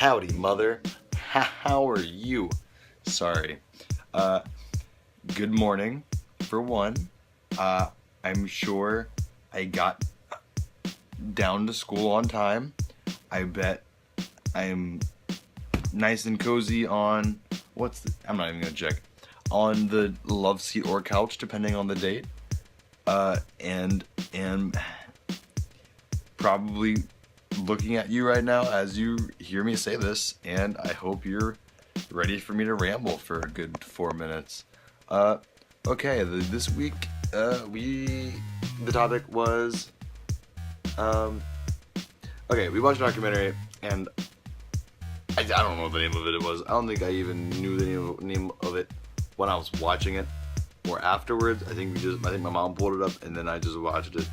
Howdy, mother. How are you? Sorry. Good morning, for one. I'm sure I got down to school on time. I bet I'm nice and cozy on, I'm not even gonna check. On the love seat or couch, depending on the date. And am probably looking at you right now as you hear me say this, and I hope you're ready for me to ramble for a good 4 minutes. Okay, this week, the topic was, okay, we watched a documentary, and I don't know what the name of it was. I don't think I even knew the name of it when I was watching it, or afterwards. I think my mom pulled it up, and then I just watched it.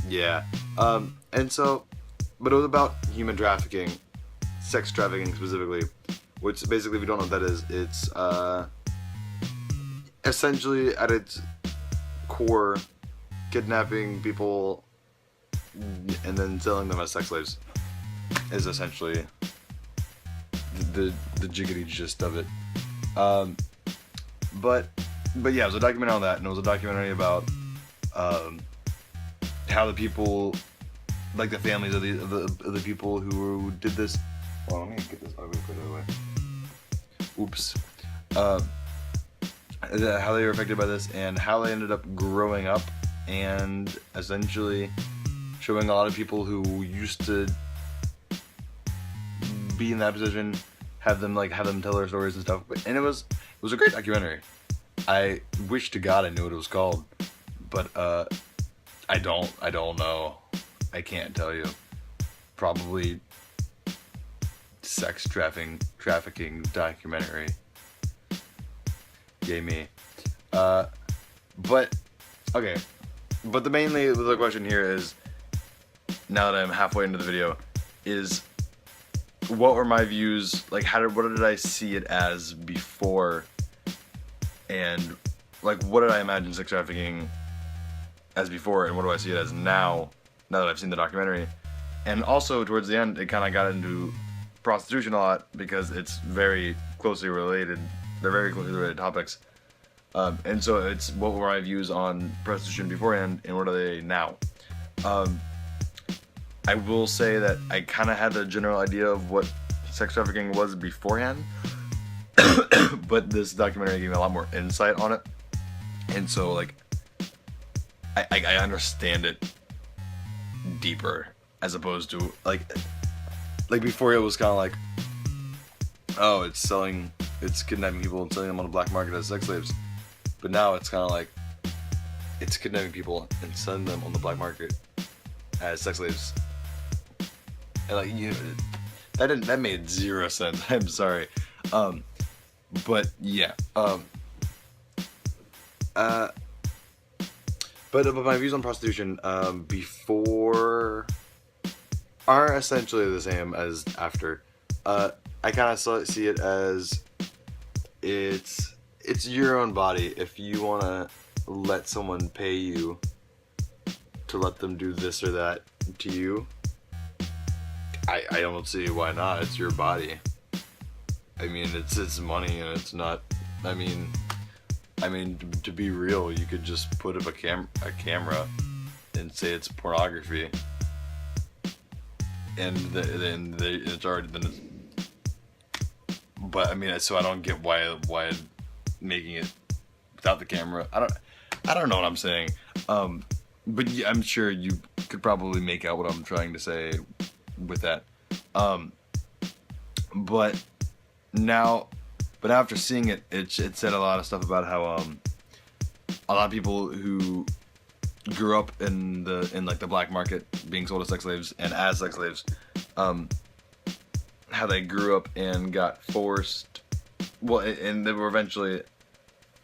Yeah, and so, but it was about human trafficking, sex trafficking specifically, which basically, if you don't know what that is, it's, essentially, at its core, kidnapping people and then selling them as sex slaves is essentially the jiggity gist of it. But yeah, it was a documentary on that, and it was a documentary about how the people, like the families of the people who did this. Well, let me get this ugly put away. Oops. How they were affected by this, and how they ended up growing up, and essentially showing a lot of people who used to be in that position, have them tell their stories and stuff. And it was a great documentary. I wish to God I knew what it was called, but I don't know. I can't tell you. Probably sex trafficking documentary. Yay me. But okay. But the question here is, now that I'm halfway into the video, is what were my views, like what did I see it as before, and like what did I imagine sex trafficking as before, and what do I see it as now that I've seen the documentary. And also towards the end it kind of got into prostitution a lot, because it's very closely related. They're very closely related topics. And so it's what were my views on prostitution beforehand, and what are they now. I will say that I kind of had a general idea of what sex trafficking was beforehand, but this documentary gave me a lot more insight on it, and so like I understand it deeper, as opposed to like before it was kind of like, oh, it's kidnapping people and selling them on the black market as sex slaves, but now it's kind of like it's kidnapping people and selling them on the black market as sex slaves. And like, that made zero sense. I'm sorry. But yeah. But my views on prostitution before are essentially the same as after. I kind of see it as it's your own body. If you want to let someone pay you to let them do this or that to you, I don't see why not. It's your body. I mean, it's money, and it's not. I mean, to be real, you could just put up a camera and say it's pornography, and then it's already then. But I mean, so I don't get why making it without the camera. I don't know what I'm saying. But yeah, I'm sure you could probably make out what I'm trying to say with that. But after seeing it, it said a lot of stuff about how a lot of people who grew up in the black market, being sold as sex slaves and as sex slaves, how they grew up and got forced, and they were eventually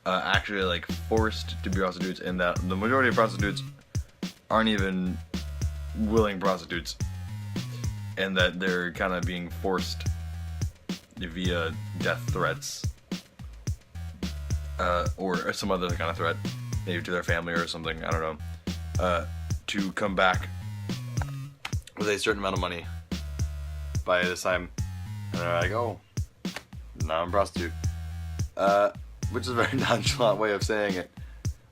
actually like forced to be prostitutes, and that the majority of prostitutes aren't even willing prostitutes, and that they're kind of being forced via death threats, or some other kind of threat, maybe to their family or something, I don't know, to come back with a certain amount of money by this time, and they're like, oh, now I'm a prostitute. Which is a very nonchalant way of saying it.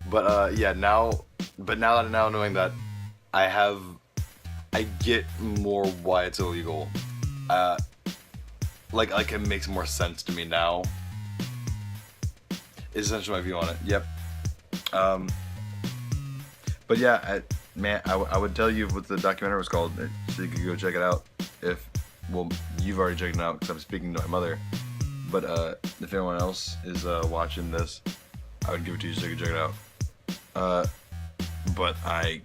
But yeah, now knowing that I get more why it's illegal. Like it makes more sense to me now. Is essentially my view on it. Yep. But yeah, I would tell you what the documentary was called, so you could go check it out. Well, you've already checked it out because I'm speaking to my mother. But if anyone else is watching this, I would give it to you so you can check it out. But I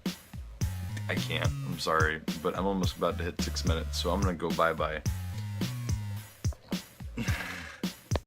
can't. I'm sorry, but I'm almost about to hit 6 minutes, so I'm gonna go bye-bye.